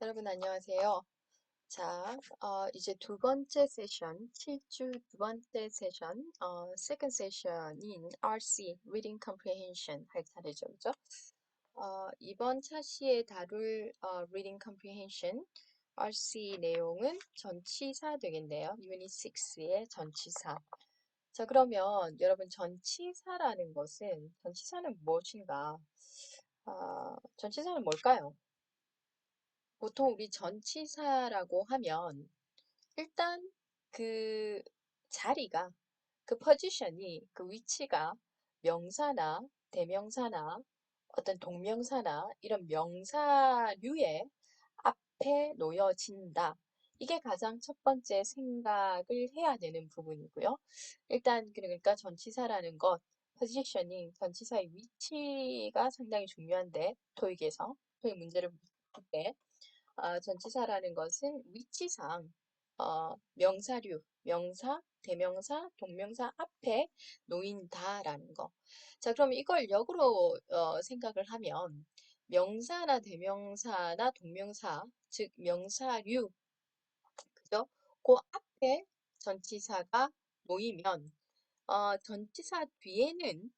여러분 안녕하세요. 자, 이제 두 번째 세션, 7주 두 번째 세션, second session인 RC, Reading Comprehension 할 차례죠, 그죠? 이번 차시에 다룰 Reading Comprehension, RC 내용은 전치사 되겠네요. Unit 6의 전치사. 자, 그러면 여러분 전치사는 무엇인가? 전치사는 뭘까요? 보통 우리 전치사라고 하면 일단 그 자리가, 그 포지션이, 그 위치가 명사나 대명사나 어떤 동명사나 이런 명사류의 앞에 놓여진다. 이게 가장 첫 번째 생각을 해야 되는 부분이고요. 일단 그러니까 전치사라는 것, 포지셔닝, 전치사의 위치가 상당히 중요한데 토익 문제를 볼 때 전치사라는 것은 위치상 명사류, 명사, 대명사, 동명사 앞에 놓인다라는 거. 자, 그럼 이걸 역으로 생각을 하면 명사나 대명사나 동명사, 즉 명사류, 그죠? 그 앞에 전치사가 놓이면 전치사 뒤에는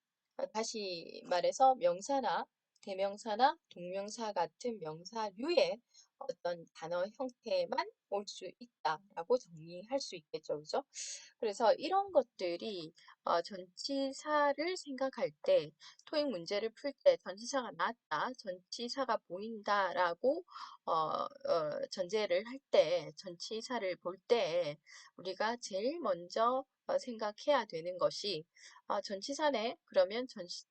다시 말해서 명사나 대명사나 동명사 같은 명사류의 어떤 단어 형태만 올 수 있다라고 정리할 수 있겠죠. 그죠? 그래서 이런 것들이 전치사를 생각할 때 토익 문제를 풀 때 전치사가 나왔다, 전치사가 보인다라고 전제를 할 때 전치사를 볼 때 우리가 제일 먼저 생각해야 되는 것이 전치사네. 그러면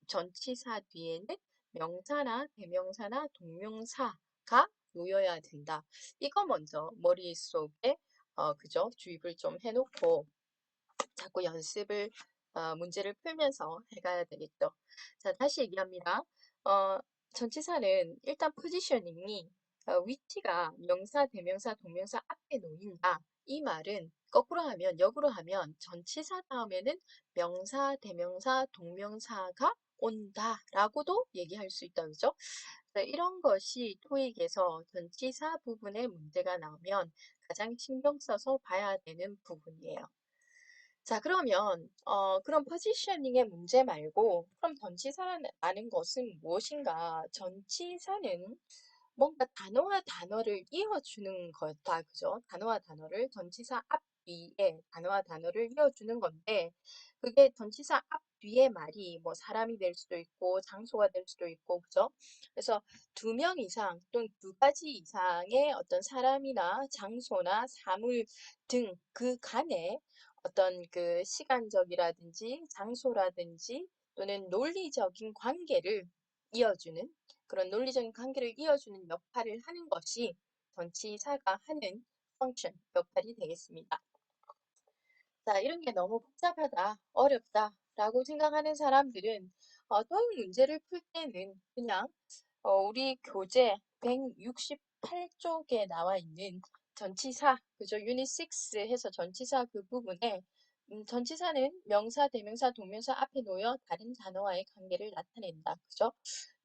전치사 뒤에는 명사나 대명사나 동명사가 놓여야 된다. 이거 먼저 머릿속에 그죠? 주입을 좀 해놓고 자꾸 문제를 풀면서 해가야 되겠죠. 자, 다시 얘기합니다. 어, 전치사는 일단 포지셔닝이 위치가 명사, 대명사, 동명사 앞에 놓인다. 이 말은 거꾸로 하면, 역으로 하면 전치사 다음에는 명사, 대명사, 동명사가 온다라고도 얘기할 수 있다. 그죠? 이런 것이 토익에서 전치사 부분에 문제가 나오면 가장 신경 써서 봐야 되는 부분이에요. 자, 그러면 그런 포지셔닝의 문제 말고 그럼 전치사라는 것은 무엇인가? 전치사는 뭔가 단어와 단어를 이어주는 거다. 그죠? 단어와 단어를 전치사 앞 뒤에 단어와 단어를 이어주는 건데 그게 전치사 앞 뒤에 말이 뭐 사람이 될 수도 있고 장소가 될 수도 있고 그죠? 그래서 두 명 이상 또는 두 가지 이상의 어떤 사람이나 장소나 사물 등 그 간에 어떤 그 시간적이라든지 장소라든지 또는 논리적인 관계를 이어주는 그런 논리적인 관계를 이어주는 역할을 하는 것이 전치사가 하는 펑션, 역할이 되겠습니다. 자, 이런 게 너무 복잡하다, 어렵다 라고 생각하는 사람들은 토익 문제를 풀 때는 그냥 우리 교재 168쪽에 나와 있는 전치사, 그죠? 유닛 6 해서 전치사 그 부분에 전치사는 명사, 대명사, 동명사 앞에 놓여 다른 단어와의 관계를 나타낸다. 그죠?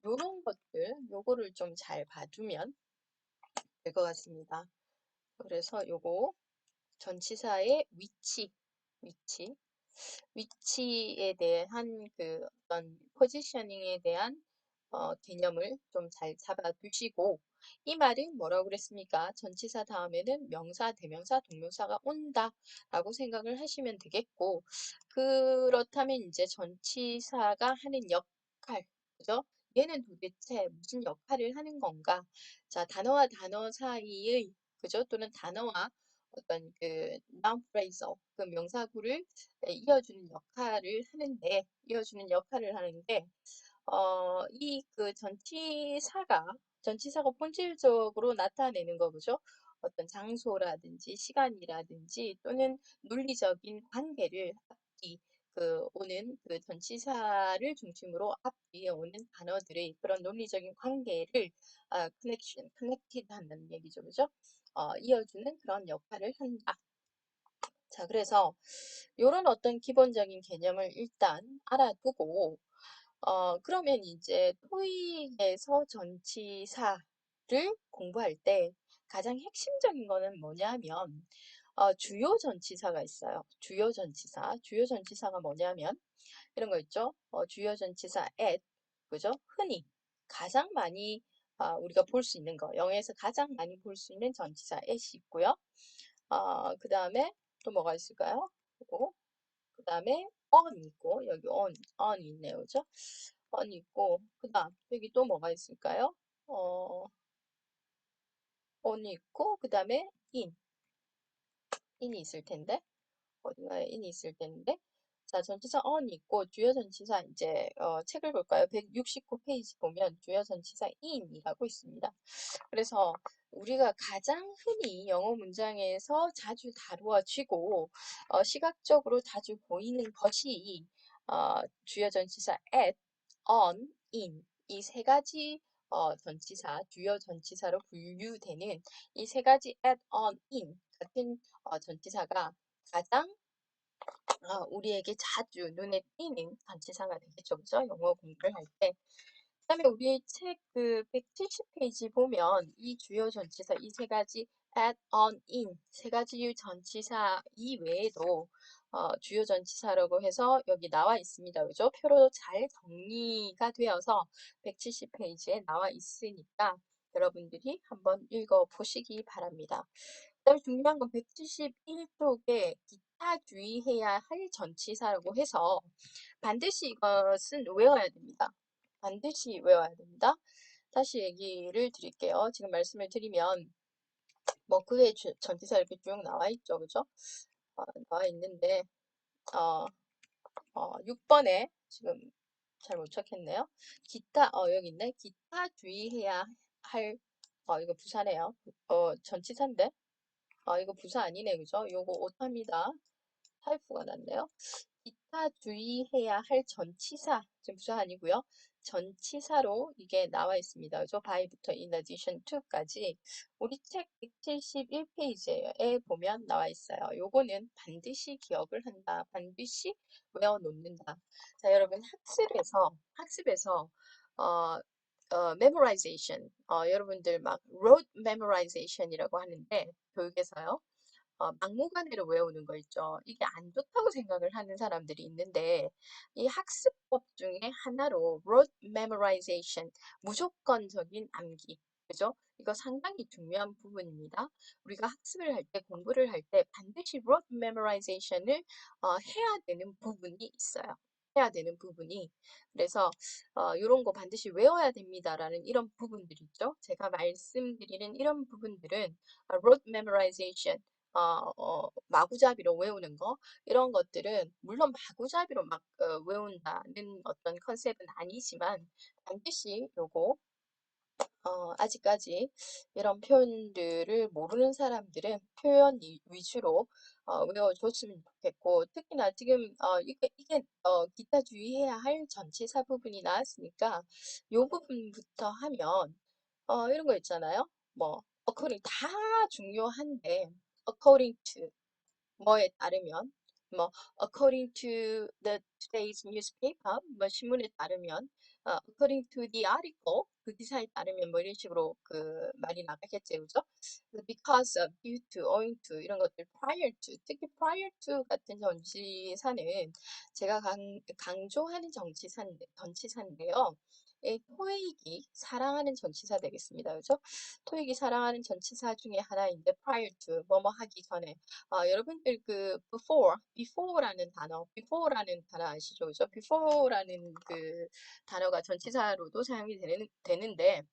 요런 것들, 요거를 좀 잘 봐두면 될 것 같습니다. 그래서 요거 전치사의 위치, 위치에 대한 그 어떤 포지셔닝에 대한 개념을 좀 잘 잡아두시고 이 말은 뭐라고 그랬습니까? 전치사 다음에는 명사, 대명사, 동명사가 온다라고 생각을 하시면 되겠고 그렇다면 이제 전치사가 하는 역할, 그죠? 얘는 도대체 무슨 역할을 하는 건가? 자, 단어와 단어 사이의 그죠? 또는 단어와 어떤 그 noun phrasal 그 명사구를 이어주는 역할을 하는데 이 그 전치사가 본질적으로 나타내는 거 그죠? 어떤 장소라든지 시간이라든지 또는 논리적인 관계를 앞뒤 오는 그 전치사를 중심으로 앞뒤에 오는 단어들의 그런 논리적인 관계를 connected 한다는 얘기죠, 그죠? 이어주는 그런 역할을 한다. 자, 그래서 이런 어떤 기본적인 개념을 일단 알아두고 그러면 이제 토익에서 전치사를 공부할 때 가장 핵심적인 거는 뭐냐면 주요 전치사가 있어요. 주요 전치사가 뭐냐면 이런 거 있죠. 주요 전치사 at, 그죠? 흔히 가장 많이 우리가 볼 수 있는 거, 영어에서 가장 많이 볼 수 있는 전치사 at이 있고요. 그 다음에 또 뭐가 있을까요? 그 다음에 on 있고 여기 on 있네요, 그죠? on 있고 그 다음 여기 또 뭐가 있을까요? on 있고 그 다음에 in이 있을 텐데. 어딘가에 in이 있을 텐데. 자, 전치사 on 있고 주요 전치사 이제 책을 볼까요? 169페이지 보면 주요 전치사 in이라고 있습니다. 그래서 우리가 가장 흔히 영어 문장에서 자주 다루어지고 시각적으로 자주 보이는 것이 주요 전치사 at, on, in 이 세 가지 전치사, 주요 전치사로 분류되는 이 세 가지 at, on, in 같은 전치사가 가장 우리에게 자주 눈에 띄는 전치사가 되겠죠. 그죠? 영어 공부를 할 때. 그다음에 우리 책 그 170페이지 보면 이 주요 전치사 이 세 가지 add, on, in 세 가지 전치사 이외에도 주요 전치사라고 해서 여기 나와 있습니다. 그죠? 표로 잘 정리가 되어서 170페이지에 나와 있으니까 여러분들이 한번 읽어 보시기 바랍니다. 그다음에 중요한 건 171쪽에 기타 주의해야 할 전치사라고 해서 반드시 이것은 외워야 됩니다. 반드시 외워야 됩니다. 다시 얘기를 드릴게요. 지금 말씀을 드리면 뭐 그게 전치사 이렇게 쭉 나와 있죠. 그죠? 나와 있는데 6번에 지금 잘 못 찾겠네요. 기타 여기 있네. 기타 주의해야 할 이거 부사네요. 전치사인데 이거 부사 아니네. 그죠? 요거 오타입니다. 타이프가 났네요. 기타 주의해야 할 전치사, 지금 부사 아니고요. 전치사로 이게 나와 있습니다. 그죠? by부터 in addition to까지 우리 책 171페이지에 보면 나와 있어요. 요거는 반드시 기억을 한다. 반드시 외워놓는다. 자, 여러분 학습에서 어, memorization, 여러분들 막 rote memorization이라고 하는데 교육에서요. 막무가내로 외우는 거 있죠. 이게 안 좋다고 생각을 하는 사람들이 있는데 이 학습법 중에 하나로 rote memorization, 무조건적인 암기. 그죠? 이거 상당히 중요한 부분입니다. 우리가 학습을 할 때, 공부를 할 때 반드시 rote memorization을 해야 되는 부분이 있어요. 해야 되는 부분이. 그래서 이런 거 반드시 외워야 됩니다라는 이런 부분들 있죠. 제가 말씀드리는 이런 부분들은 rote memorization, 마구잡이로 외우는 거 이런 것들은 물론 마구잡이로 막 외운다는 어떤 컨셉은 아니지만 반드시 요거 아직까지 이런 표현들을 모르는 사람들은 표현 위주로 외워줬으면 좋겠고 특히나 지금 이게 기타 주의해야 할 전치사 부분이 나왔으니까 요 부분부터 하면 이런 거 있잖아요. 뭐 according 다 중요한데 according to 뭐에 따르면 뭐 according to the today's newspaper 뭐 신문에 따르면 according to the article 그 기사에 따르면 뭐 이런 식으로 그 말이 나가겠죠, 그죠? 그래서 because of, due to, owing to 이런 것들 prior to 특히 prior to 같은 전치사는 제가 강조하는 전치사인데요. 이 토익이 사랑하는 전치사 되겠습니다, 그죠? 토익이 사랑하는 전치사 중에 하나인데 prior to 뭐뭐 하기 전에 여러분들 그 before라는 단어 아시죠? 그죠? before라는 그 단어가 전치사로도 사용이 되는데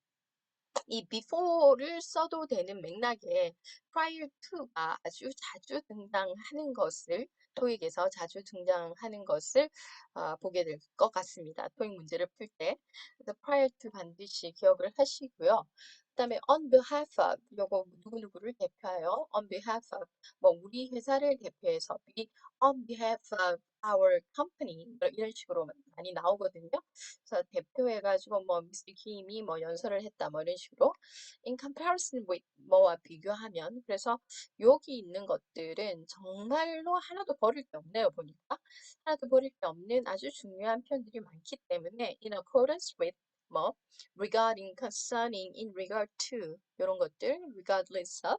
이 before를 써도 되는 맥락에 prior to가 아주 자주 등장하는 것을 토익에서 자주 등장하는 것을 보게 될 것 같습니다. 토익 문제를 풀 때. 그래서 prior to 반드시 기억을 하시고요. 그다음에 on behalf of 요거 누구누구를 대표하여 on behalf of 뭐 우리 회사를 대표해서 be on behalf of our company 뭐 이런 식으로 많이 나오거든요. 그래서 대표해가지고 뭐 미스터 김이 뭐 연설을 했다 뭐 이런 식으로 in comparison with 뭐와 비교하면 그래서 여기 있는 것들은 정말로 하나도 버릴 게 없네요 보니까 하나도 버릴 게 없는 아주 중요한 표현들이 많기 때문에 in accordance with 뭐 regarding, concerning, in regard to 이런 것들, regardless of,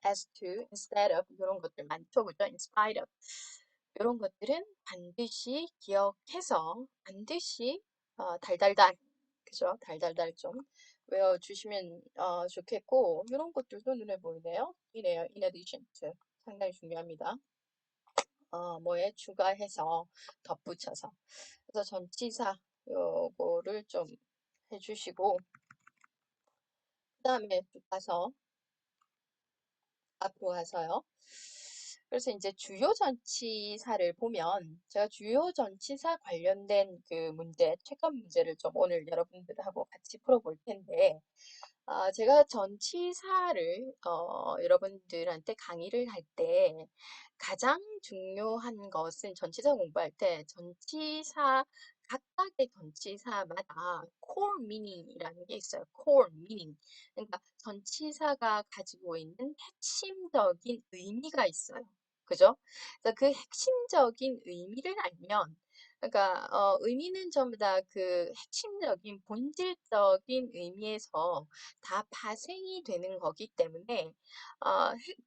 as to, instead of 이런 것들 많죠, 그죠? in spite of 이런 것들은 반드시 기억해서 반드시 달달달, 그죠? 달달달 좀 외워주시면 좋겠고 이런 것들도 눈에 보이네요. 이네요. In addition to 상당히 중요합니다. 뭐에 추가해서 덧붙여서 그래서 전치사 요거를 좀 해주시고 그 다음에 쭉 가서 앞으로 가서요. 그래서 이제 주요 전치사를 보면 제가 주요 전치사 관련된 그 문제, 체크 문제를 좀 오늘 여러분들하고 같이 풀어볼 텐데 제가 전치사를 여러분들한테 강의를 할 때 가장 중요한 것은 전치사 공부할 때 전치사 각각의 전치사마다 core meaning이라는 게 있어요. core meaning. 그러니까 전치사가 가지고 있는 핵심적인 의미가 있어요. 그죠? 그래서 그 핵심적인 의미를 알면 그러니까 의미는 전부 다 그 핵심적인 본질적인 의미에서 다 파생이 되는 거기 때문에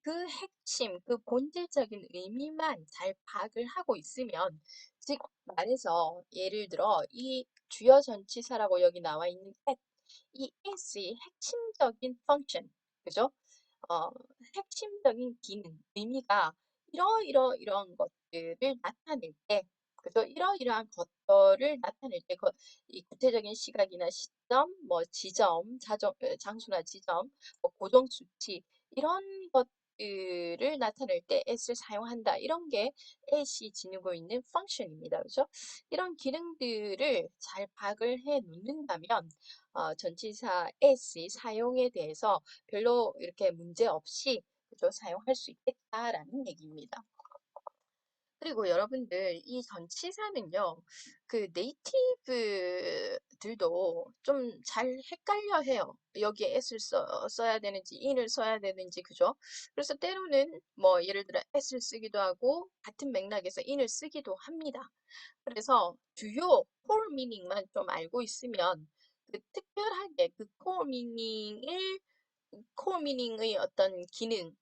그 핵심, 그 본질적인 의미만 잘 파악을 하고 있으면 즉 말해서 예를 들어 이 주요 전치사라고 여기 나와 있는 at, 이 at의 핵심적인 function, 그죠? 어, 핵심적인 기능, 의미가 이러이러이러한 것들을 나타낼 때, 그죠? 이러이러한 것들을 나타낼 때, 이 구체적인 시각이나 시점, 뭐 지점, 장소나 지점, 뭐 고정 수치 이런 것들을 나타낼 때 at을 사용한다. 이런 게 at이 지니고 있는 펑션입니다. 그죠? 이런 기능들을 잘 파악을 해 놓는다면 전치사 at의 사용에 대해서 별로 이렇게 문제 없이 그죠? 사용할 수 있겠다라는 얘기입니다. 그리고 여러분들 이 전치사는요, 그 네이티브들도 좀 잘 헷갈려 해요. 여기에 s를 써야 되는지, in을 써야 되는지, 그죠? 그래서 때로는 뭐 예를 들어 s를 쓰기도 하고 같은 맥락에서 in을 쓰기도 합니다. 그래서 주요 core meaning만 좀 알고 있으면 그 특별하게 그 core meaning의 어떤 기능을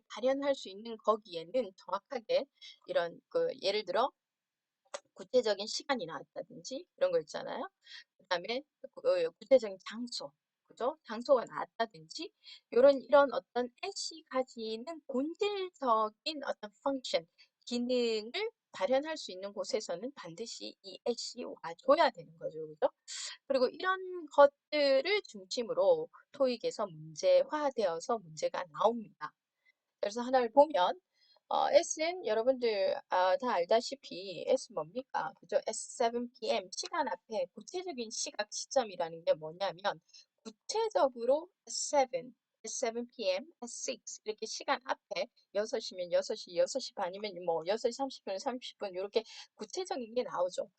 발현할 수 있는 거기에는 정확하게 이런 그 예를 들어 구체적인 시간이 나왔다든지 이런 거 있잖아요. 그다음에 구체적인 장소, 그죠? 장소가 나왔다든지 이런 어떤 애시 가지는 본질적인 어떤 펑션, 기능을 발현할 수 있는 곳에서는 반드시 이 애시 와줘야 되는 거죠, 그죠? 그리고 이런 것들을 중심으로 토익에서 문제화되어서 문제가 나옵니다. 그래서 하나를 보면 S는 여러분들 다 알다시피 S 뭡니까? 그죠? S7 p.m. 시간 앞에 구체적인 시각 시점이라는 게 뭐냐면 구체적으로 S7 p.m., S6 이렇게 시간 앞에 6시면 6시, 6시 반이면 뭐 6시 30분, 30분 이렇게 구체적인 게 나오죠.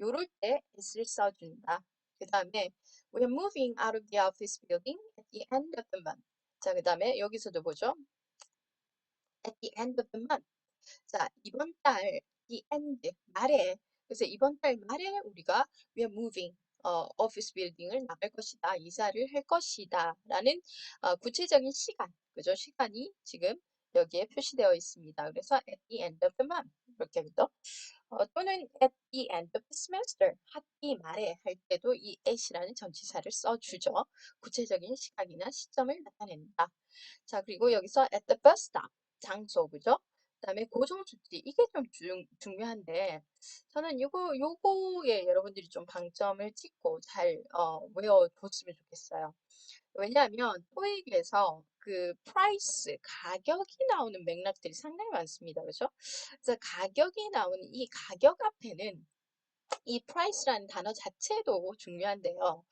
요럴 때 S를 써준다. 그 다음에 We're moving out of the office building at the end of the month. 자, 그 다음에 여기서도 보죠. At the end of the month. 자, 이번 달 the end 말에 그래서 이번 달 말에 우리가 we are moving office building을 나갈 것이다. 이사를 할 것이다라는 구체적인 시간. 그죠? 시간이 지금 여기에 표시되어 있습니다. 그래서 at the end of the month 이렇게 그죠? 또는 at the end of the semester 학기 말에 할 때도 이 at이라는 전치사를 써주죠. 구체적인 시각이나 시점을 나타낸다. 자, 그리고 여기서 at the bus stop 장소, 그죠? 그다음에 고정 수치 이게 좀 중요한데 저는 요거에 여러분들이 좀 방점을 찍고 잘 외워뒀으면 좋겠어요. 왜냐하면 토익에서 그 프라이스 가격이 나오는 맥락들이 상당히 많습니다. 그죠? 그래서 가격이 나오는 이 가격 앞에는 이 price라는 단어 자체도 중요한데요.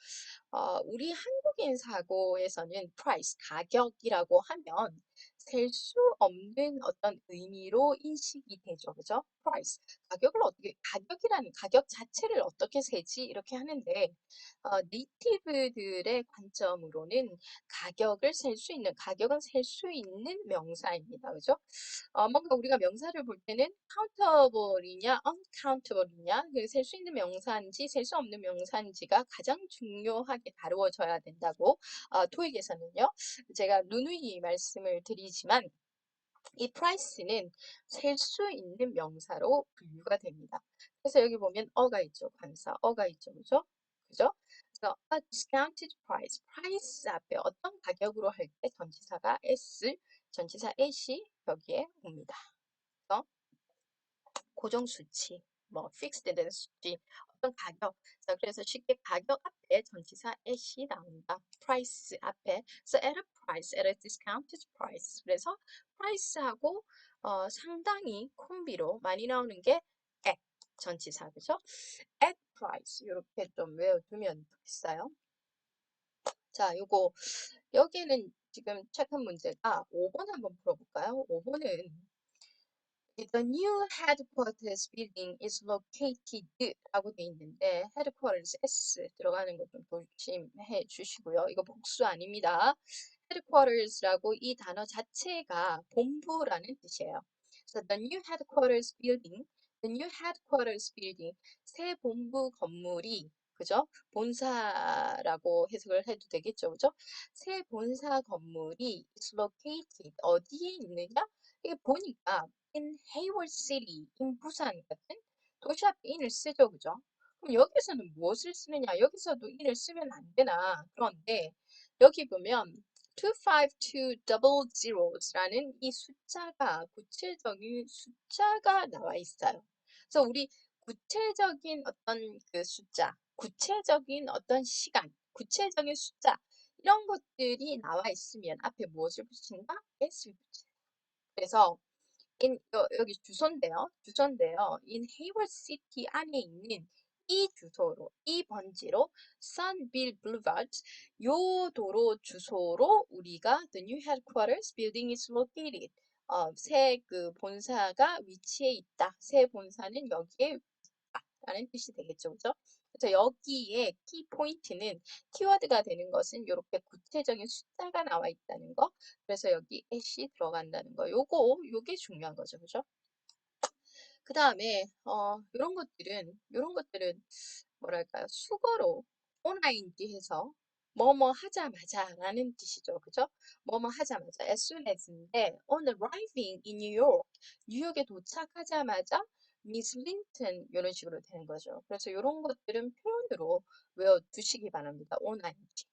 우리 한국인 사고에서는 price, 가격이라고 하면 셀 수 없는 어떤 의미로 인식이 되죠. 그죠? price. 가격을 어떻게, 가격이라는 가격 자체를 어떻게 세지? 이렇게 하는데, 네이티브들의 관점으로는 가격을 셀 수 있는, 가격은 셀 수 있는 명사입니다. 그죠? 뭔가 우리가 명사를 볼 때는 countable이냐, uncountable이냐, 셀 수 있는 명사인지, 셀 수 없는 명사인지가 가장 중요하게 다루어져야 된다고, 토익에서는요. 제가 누누이 말씀을 드리지만, 이 price는 셀 수 있는 명사로 분류가 됩니다. 그래서 여기 보면 어가 있죠. 관사 어가 있죠. 그죠? 그죠? 그래서 a discounted price. price 앞에 어떤 가격으로 할 때 전치사가 s, 전치사 at이 여기에 옵니다. 그래서 고정 수치, 뭐 fixed 된 수치, 어떤 가격. 자, 그래서 쉽게 가격 앞에 전치사 at이 나온다. price 앞에. 그래서 at a price, at a discounted price. 그래서 price하고 상당히 콤비로 많이 나오는 게 at 전치사, 그죠? at price 이렇게 좀 외워두면 좋겠어요. 자, 요거 여기는 지금 체크 문제가 5번 한번 풀어볼까요? 5번은 The new headquarters building is located 라고 돼 있는데 headquarters S 들어가는 거 좀 조심해 주시고요. 이거 복수 아닙니다. headquarters라고 이 단어 자체가 본부라는 뜻이에요. 그래서 the new headquarters building, the new headquarters building, 새 본부 건물이 그죠? 본사라고 해석을 해도 되겠죠, 그죠? 새 본사 건물이 is located 어디에 있느냐? 이게 보니까 in Hayward City, in 부산 같은 도시 앞에 in을 쓰죠, 그죠? 그럼 여기서는 무엇을 쓰느냐? 여기서도 in을 쓰면 안 되나? 그런데 여기 보면 252000라는 이 숫자가 구체적인 숫자가 나와 있어요. 그래서 우리 구체적인 어떤 그 숫자, 구체적인 어떤 시간, 구체적인 숫자 이런 것들이 나와 있으면 앞에 무엇을 붙인다? s를 붙여요. 그래서 여기 주소인데요. 주소인데요. in Hayward City 안에 있는 이 주소로, 이 번지로 Sunville Boulevard 요 도로 주소로 우리가 the new headquarters building is located. 새 그 본사가 위치해 있다. 새 본사는 여기에 있다라는 뜻이 되겠죠. 그죠? 그래서 여기에 키 포인트는 키워드가 되는 것은 이렇게 구체적인 숫자가 나와 있다는 거. 그래서 여기 at이 들어간다는 거. 요게 중요한 거죠. 그죠? 그 다음에 요런 것들은 뭐랄까요? 수거로 온라인지 해서 뭐뭐 하자마자라는 뜻이죠. 그죠? 뭐뭐 하자마자 as soon as인데 on arriving in New York 뉴욕에 도착하자마자 Miss Linton 이런 식으로 되는 거죠. 그래서 이런 것들은 표현으로 외워두시기 바랍니다. 온라인지.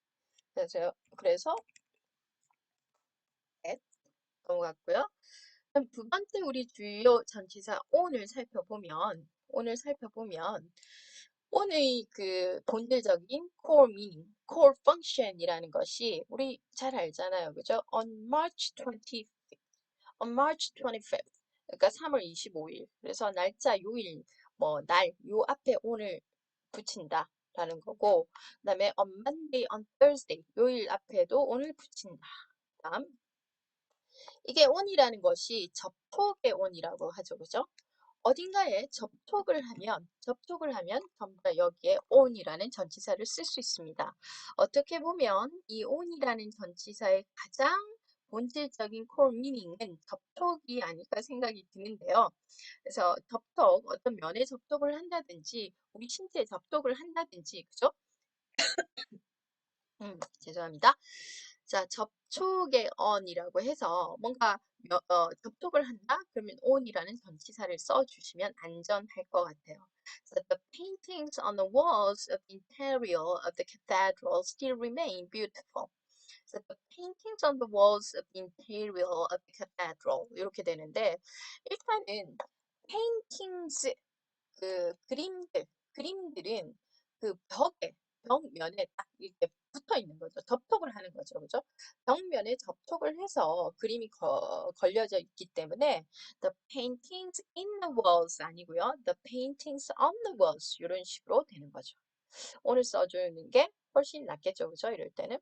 그래서 at 넘어갔고요. 그럼 두 번째 우리 주요 전치사 오늘 살펴보면 오늘 그 본질적인 core meaning, core function이라는 것이 우리 잘 알잖아요. 그죠? On March 25th. On March 25th. 그러니까 3월 25일. 그래서 날짜 요일 요 앞에 오늘 붙인다. 라는 거고, 그 다음에 on Monday, on Thursday, 요일 앞에도 오늘 붙인다. 다음, 이게 on이라는 것이 접촉의 on이라고 하죠. 그죠? 어딘가에 접촉을 하면 전부 다 여기에 on이라는 전치사를 쓸 수 있습니다. 어떻게 보면 이 on이라는 전치사의 가장 본질적인 core meaning은 접촉이 아닐까 생각이 드는데요. 그래서 어떤 면에 접촉을 한다든지, 우리 신체에 접촉을 한다든지, 그죠? 죄송합니다. 자, 접촉의 on이라고 해서 뭔가 접촉을 한다? 그러면 on이라는 전치사를 써주시면 안전할 것 같아요. So the paintings on the walls of the interior of the cathedral still remain beautiful. So the paintings on the walls of the interior of the cathedral 이렇게 되는데 일단은 paintings 그림들은 그 벽면에 딱 이렇게 붙어 있는 거죠. 접촉을 하는 거죠. 그죠? 벽면에 접촉을 해서 그림이 걸려져 있기 때문에 the paintings in the walls 아니고요. the paintings on the walls 이런 식으로 되는 거죠. 오늘 써주는 게 훨씬 낫겠죠. 그죠? 이럴 때는.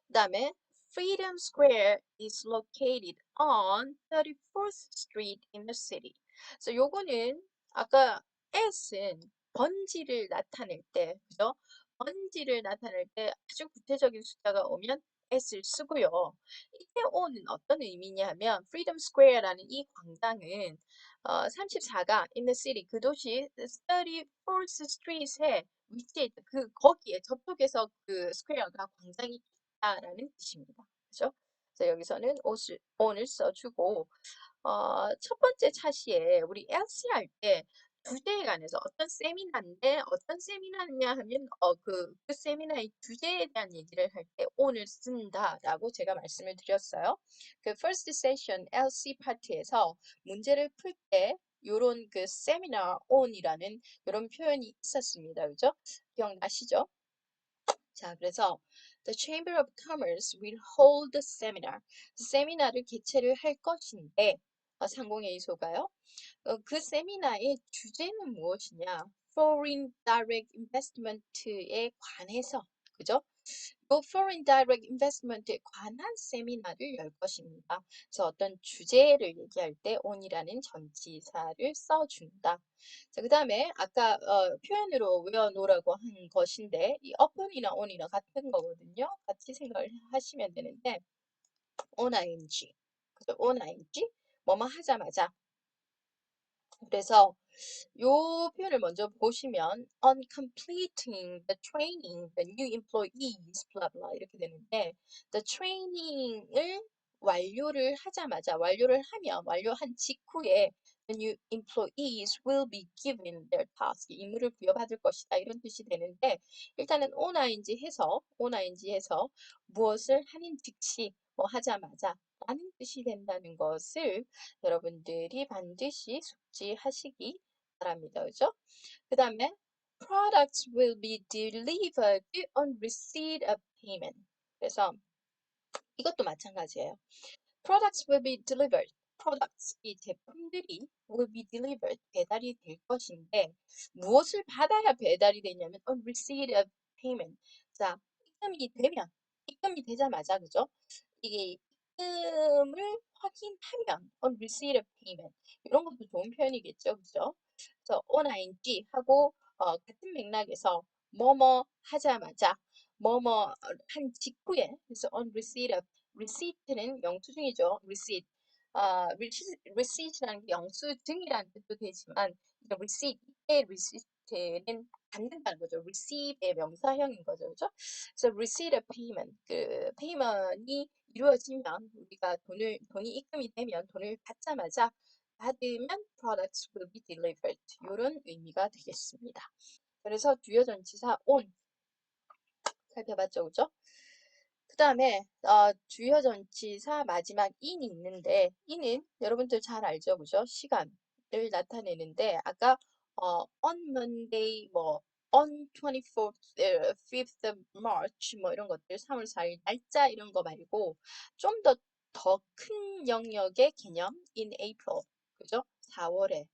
그 다음에 Freedom Square is located on 34th Street in the city. 그래서 요거는 아까 as은 번지를 나타낼 때, 그죠? 번지를 나타낼 때 아주 구체적인 숫자가 오면 as를 쓰고요. 이때 o는 어떤 의미냐면 freedom square라는 이 광장은 34가 in the city 그 도시 34th street에 위치해 있다. 그 거기에 저쪽에서 그 스퀘어가 광장이 있다라는 뜻입니다. 그죠? 그래서 여기서는 on을 써주고 첫 번째 차시에 우리 LC 할 때 주제에 관해서 어떤 세미나인데 어떤 세미나냐 하면 그 세미나의 주제에 대한 얘기를 할 때 on을 쓴다라고 제가 말씀을 드렸어요. 그 first session LC 파트에서 문제를 풀 때 요런 그 세미나 on이라는 이런 표현이 있었습니다. 그죠? 기억나시죠? 자, 그래서 The Chamber of Commerce will hold the seminar. 세미나를 개최를 할 것인데 상공회의소가요. 그 세미나의 주제는 무엇이냐? Foreign Direct Investment에 관해서, 그죠? 또 Foreign Direct Investment에 관한 세미나를 열 것입니다. 그래서 어떤 주제를 얘기할 때 on이라는 전치사를 써준다. 자, 그 다음에 아까 표현으로 외워놓으라고 한 것인데 이 upon이나 on이나 같은 거거든요. 같이 생각을 하시면 되는데 on-ing, 그죠? on-ing, 뭐뭐 하자마자 그래서 요 표현을 먼저 보시면 on completing the training, the new employees, blah blah 이렇게 되는데 the training을 완료를 하자마자 완료를 하면 완료한 직후에 the new employees will be given their task 임무를 부여받을 것이다 이런 뜻이 되는데 일단은 on-ing 해서 무엇을 하는 즉시 뭐 하자마자 라는 뜻이 된다는 것을 여러분들이 반드시 숙지하시기 바랍니다. 그죠? 그 다음에 products will be delivered on receipt of payment. 그래서 이것도 마찬가지예요. Products will be delivered. Products, 이 제품들이 will be delivered, 배달이 될 것인데 무엇을 받아야 배달이 되냐면 on receipt of payment. 자, 입금이 되자마자 그죠? 이게 입금을 확인하면 on receipt of payment 이런 것도 좋은 표현이겠죠, 그죠? 그래서 on-ing 하고 같은 맥락에서 뭐뭐 하자마자 뭐뭐 한 직후에 그래서 on receipt of receipt는 영수증이죠. receipt receipt라는 게 영수증이라는 뜻도 되지만 receipt 의 receipt는 받는다는 거죠. receive의 명사형인 거죠. 그죠? 그래서 receipt of payment 그 payment이 이루어지면 우리가 돈이 입금이 되면 돈을 받자마자 받으면 products will be delivered 이런 의미가 되겠습니다. 그래서 주요 전치사 on 살펴봤죠, 그죠? 그 다음에 주요 전치사 마지막 in이 있는데 in은 여러분들 잘 알죠, 그죠? 시간을 나타내는데 아까 on Monday 뭐 on 24th, 5th of March 뭐 이런 것들 3월 4일 날짜 이런 거 말고 좀 더 큰 영역의 개념 in April 그죠? 4월에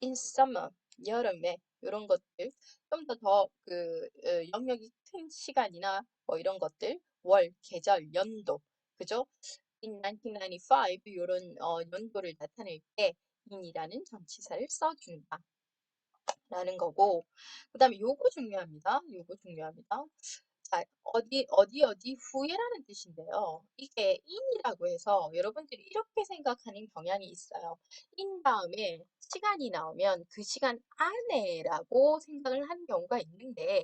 in summer 여름에 이런 것들 좀 더 그 영역이 큰 시간이나 뭐 이런 것들 월, 계절, 연도 그죠? in 1995 이런 연도를 나타낼 때 in이라는 전치사를 써준다. 라는 거고 그 다음에 요거 중요합니다. 요거 중요합니다. 자, 어디 후에라는 뜻인데요. 이게 in이라고 해서 여러분들이 이렇게 생각하는 경향이 있어요. in 다음에 시간이 나오면 그 시간 안에라고 생각을 하는 경우가 있는데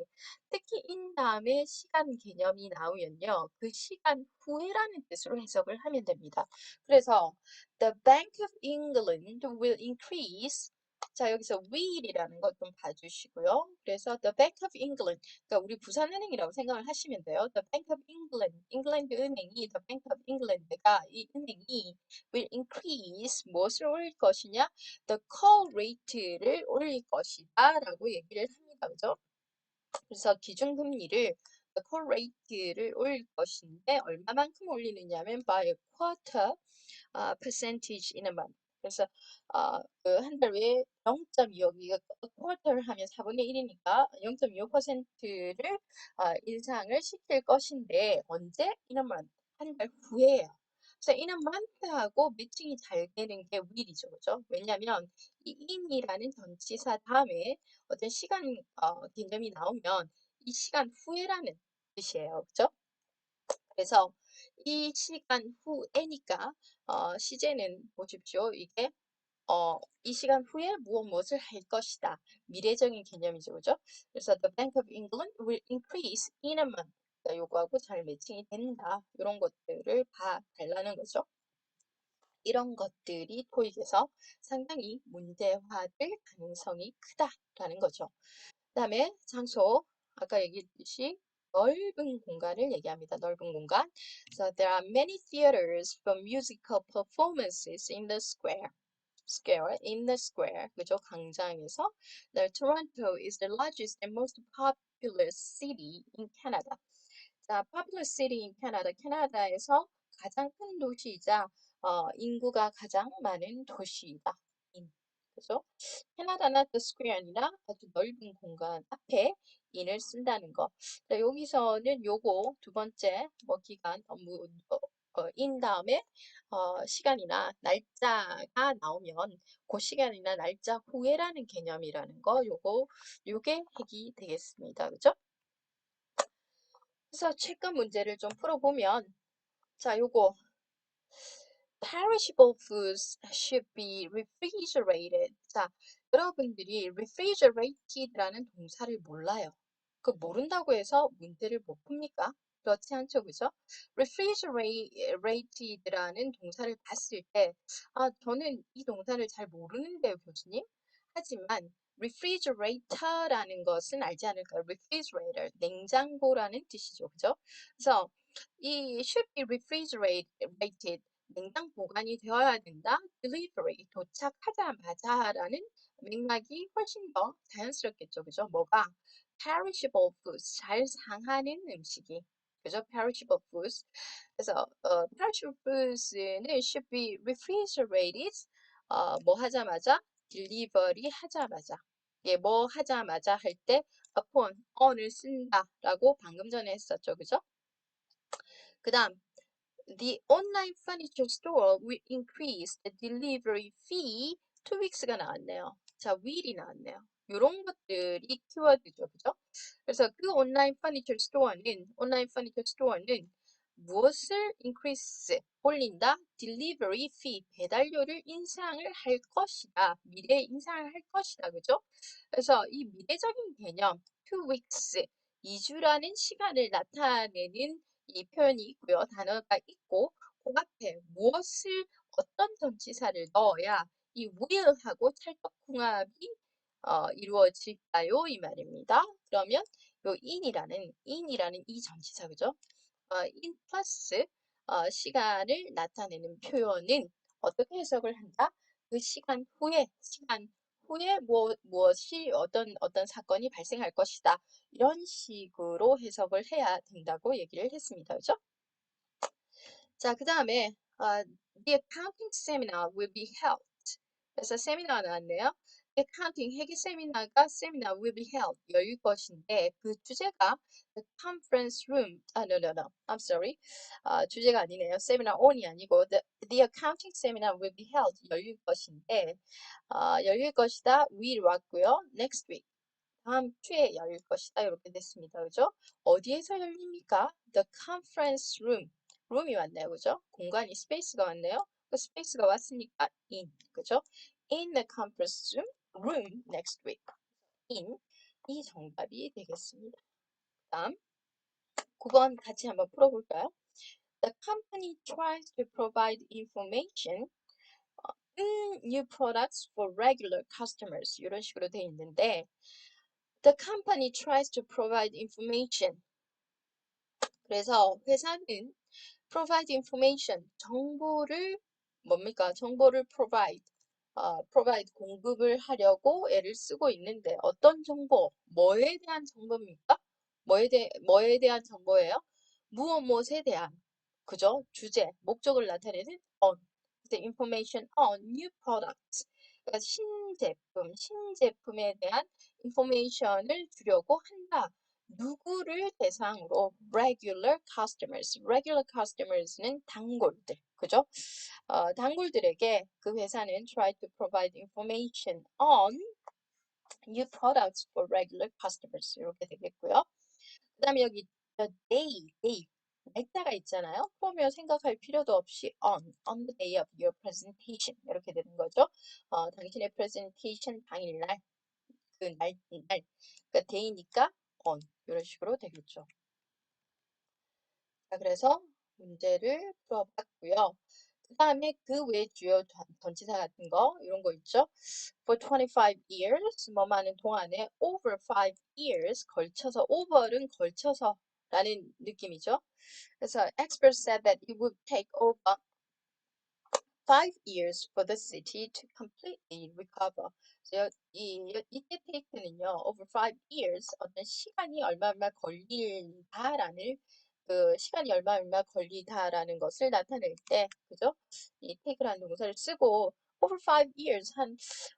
특히 in 다음에 시간 개념이 나오면요. 그 시간 후에라는 뜻으로 해석을 하면 됩니다. 그래서 The Bank of England will increase 자, 여기서 will이라는 것 좀 봐주시고요. 그래서 The Bank of England, 그러니까 우리 부산은행이라고 생각을 하시면 돼요. The Bank of England, 잉글랜드 은행이 The Bank of England가 이 은행이 will increase 무엇을 올릴 것이냐? The call rate를 올릴 것이다 라고 얘기를 합니다. 그죠? 그래서 기준금리를 the call rate를 올릴 것인데 얼마만큼 올리느냐면 by a quarter percentage in a month. 그래서 그한 달 후에 0.25, 이거 quarter 하면 4분의 1이니까 0.25%를 인상을 시킬 것인데 언제? in a month. 한 달 후에요. 그래서 in a month하고 매칭이 잘 되는 게 will이죠. 그죠? 왜냐면 이 in이라는 전치사 다음에 어떤 시간 개념이 나오면 이 시간 후에라는 뜻이에요. 그죠? 그래서 이 시간 후에니까 시제는 보십시오. 이게 이 시간 후에 무엇을 할 것이다. 미래적인 개념이죠. 그죠? 그래서 the Bank of England will increase in a month. 그러니까 요거하고 잘 매칭이 된다. 이런 것들을 봐달라는 거죠. 이런 것들이 토익에서 상당히 문제화될 가능성이 크다라는 거죠. 그다음에 장소, 아까 얘기했듯이 넓은 공간을 얘기합니다. 넓은 공간. So there are many theaters for musical performances in the in the square. 그죠? 광장에서. The Toronto is the largest and most populous city in Canada. 자, popular city in Canada. 캐나다에서 가장 큰 도시이자 인구가 가장 많은 도시이다. 그죠? 캐나다나 the square 아니라 아주 넓은 공간 앞에 in을 쓴다는 거. 자, 여기서는 요거 두 번째 뭐 기간 인 다음에 시간이나 날짜가 나오면 그 시간이나 날짜 후에라는 개념이라는 거 요게 핵이 되겠습니다. 그죠? 그래서 최근 문제를 좀 풀어보면 자, 요거 perishable foods should be refrigerated. 자, 여러분들이 refrigerated라는 동사를 몰라요. 그 모른다고 해서 문제를 못 풉니까? 그렇지 않죠, 그죠? refrigerated라는 동사를 봤을 때, 저는 이 동사를 잘 모르는데요, 교수님. 하지만 refrigerator라는 것은 알지 않을까요? refrigerator, 냉장고라는 뜻이죠, 그죠? 그래서 이 should be refrigerated, 냉장 보관이 되어야 된다. delivery, 도착하자마자라는 맥락이 훨씬 더 자연스럽겠죠. 그죠? 뭐가? perishable foods, 잘 상하는 음식이. 그죠? perishable foods. 그래서 perishable foods는 should be refrigerated. 뭐 하자마자 delivery 하자마자. 예, 뭐 하자마자 할 때 upon, on을 쓴다라고 방금 전에 했었죠. 그죠? 그 다음 The online furniture store will increase the delivery fee 2weeks가 나왔네요. 자, will이 나왔네요. 이런 것들이 키워드죠. 그죠? 그래서 그 온라인 퍼니처 스토어는 무엇을 increase, 올린다? delivery fee, 배달료를 인상을 할 것이다. 미래에 인상을 할 것이다. 그죠? 그래서 이 미래적인 개념, 2weeks, 2주라는 시간을 나타내는 이 표현이 있고요. 단어가 있고 그 앞에 무엇을 어떤 전치사를 넣어야 이 will하고 찰떡궁합이 이루어질까요? 이 말입니다. 그러면 요 in이라는 이 전치사 그죠? in 플러스 시간을 나타내는 표현은 어떻게 해석을 한다? 그 시간 후에 무엇이 어떤 사건이 발생할 것이다. 이런 식으로 해석을 해야 된다고 얘기를 했습니다. 그죠? 자, 그 다음에 the accounting seminar will be held. 그래서 세미나 나왔네요. The accounting 회계 세미나 will be held 열릴 것인데 그 주제가 the conference room. No. I'm sorry. 주제가 아니네요. 세미나 on이 아니고 the accounting seminar will be held 열릴 것인데 열릴 것이다. will 왔고요. Next week. 다음 주에 열릴 것이다. 이렇게 됐습니다. 그죠? 어디에서 열립니까? The conference room. room이 왔네요. 그죠? 공간이 스페이스가 왔네요. 그 스페이스가 왔으니까 in. 그죠? In the conference room next week. in. 이 정답이 되겠습니다. 다음 9번 같이 한번 풀어볼까요? The company tries to provide information new products for regular customers. 이런 식으로 돼 있는데 The company tries to provide information. 그래서 회사는 provide information, 정보를 뭡니까? 정보를 provide 공급을 하려고 애를 쓰고 있는데 어떤 정보? 뭐에 대한 정보입니까? 뭐에 대한 정보예요? 무엇에 대한 그죠? 주제, 목적을 나타내는 on. The information on new products. 그러니까 신제품에 대한 information을 주려고 한다. 누구를 대상으로 regular customers, regular customers는 단골들, 그죠? 단골들에게 그 회사는 try to provide information on new products for regular customers 이렇게 되겠고요. 그다음에 여기 day 날짜가 있잖아요. 그러면 생각할 필요도 없이 on the day of your presentation 이렇게 되는 거죠. 당신의 presentation 당일날 그러니까 day니까 on 이런 식으로 되겠죠. 자, 그래서 문제를 풀어봤고요. 그 다음에 그 외 주요 전치사 같은 거 이런 거 있죠. For 25 years 뭐하는 동안에 over 5 years 걸쳐서 over는 걸쳐서 라는 느낌이죠. 그래서 experts said that it would take over 5 years for the city to completely recover. 그래서 이때 take는요, over 5 years 어떤 시간이 얼마 걸리다라는 그 시간이 얼마 걸리다라는 것을 나타낼 때, 그죠? 이 take라는 동사를 쓰고 over 5 years 한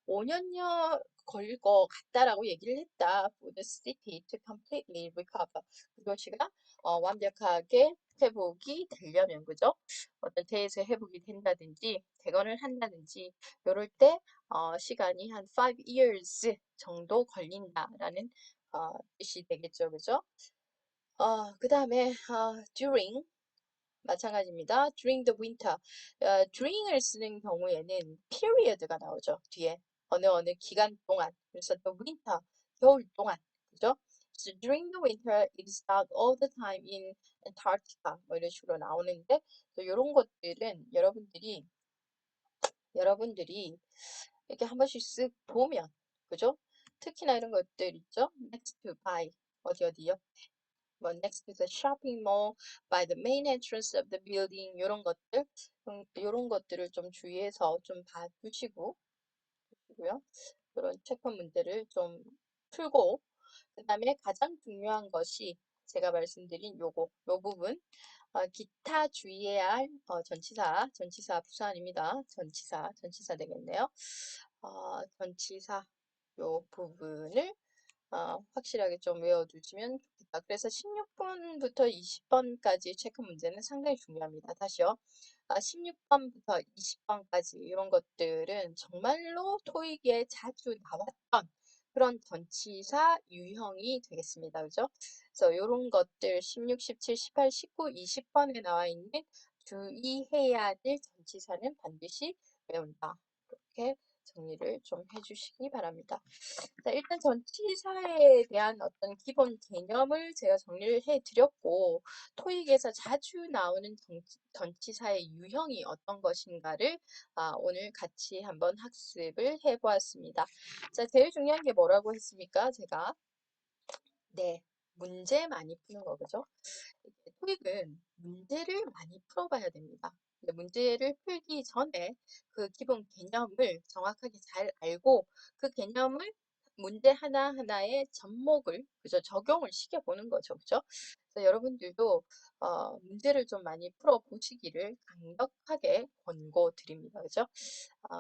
5년여 걸릴 것 같다라고 얘기를 했다. For the city to completely recover. 그것이가 완벽하게 회복이 되려면, 그죠? 어떤 대에서 회복이 된다든지 대건을 한다든지 이럴 때 시간이 한 5 years 정도 걸린다라는 뜻이 되겠죠, 그죠? 그 다음에 during 마찬가지입니다. during the winter. during을 쓰는 경우에는 period가 나오죠. 뒤에 어느 기간 동안. 그래서 the winter 겨울 동안. 그죠? So during the winter, it is dark all the time in Antarctica. 뭐 이런 식으로 나오는데 또 이런 것들은 여러분들이 이렇게 한 번씩 쓱 보면 그죠? 특히나 이런 것들 있죠? next to by 어디요? 뭐 next to the shopping mall, by the main entrance of the building 이런 것들 이런 것들을 좀 주의해서 좀 봐주시고요. 이런 체크 문제를 좀 풀고 그다음에 가장 중요한 것이 제가 말씀드린 요 부분 기타 주의해야 할 전치사 부사입니다. 전치사 되겠네요. 전치사 요 부분을 확실하게 좀 외워두시면 좋겠다. 그래서 16번부터 20번까지 체크 문제는 상당히 중요합니다. 다시요. 16번부터 20번까지 이런 것들은 정말로 토익에 자주 나왔던 그런 전치사 유형이 되겠습니다. 그죠? 그래서 이런 것들 16, 17, 18, 19, 20번에 나와 있는 주의해야 될 전치사는 반드시 외운다. 이렇게 정리를 좀 해주시기 바랍니다. 자, 일단 전치사에 대한 어떤 기본 개념을 제가 정리를 해드렸고, 토익에서 자주 나오는 전치사의 유형이 어떤 것인가를 오늘 같이 한번 학습을 해보았습니다. 자, 제일 중요한 게 뭐라고 했습니까? 제가 네, 문제 많이 푸는 거, 그죠? 토익은 문제를 많이 풀어봐야 됩니다. 근데 문제를 풀기 전에 그 기본 개념을 정확하게 잘 알고 그 개념을 문제 하나하나의 접목을 그죠? 적용을 시켜보는 거죠. 그죠? 그래서 여러분들도 문제를 좀 많이 풀어보시기를 강력하게 권고드립니다. 그죠?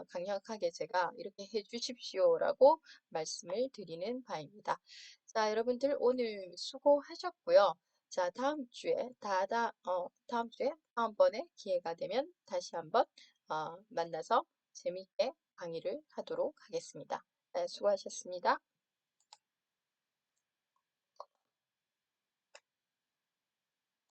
강력하게 제가 이렇게 해주십시오라고 말씀을 드리는 바입니다. 자, 여러분들 오늘 수고하셨고요. 자, 다음번에 기회가 되면 다시 한번 만나서 재미있게 강의를 하도록 하겠습니다. 네, 수고하셨습니다.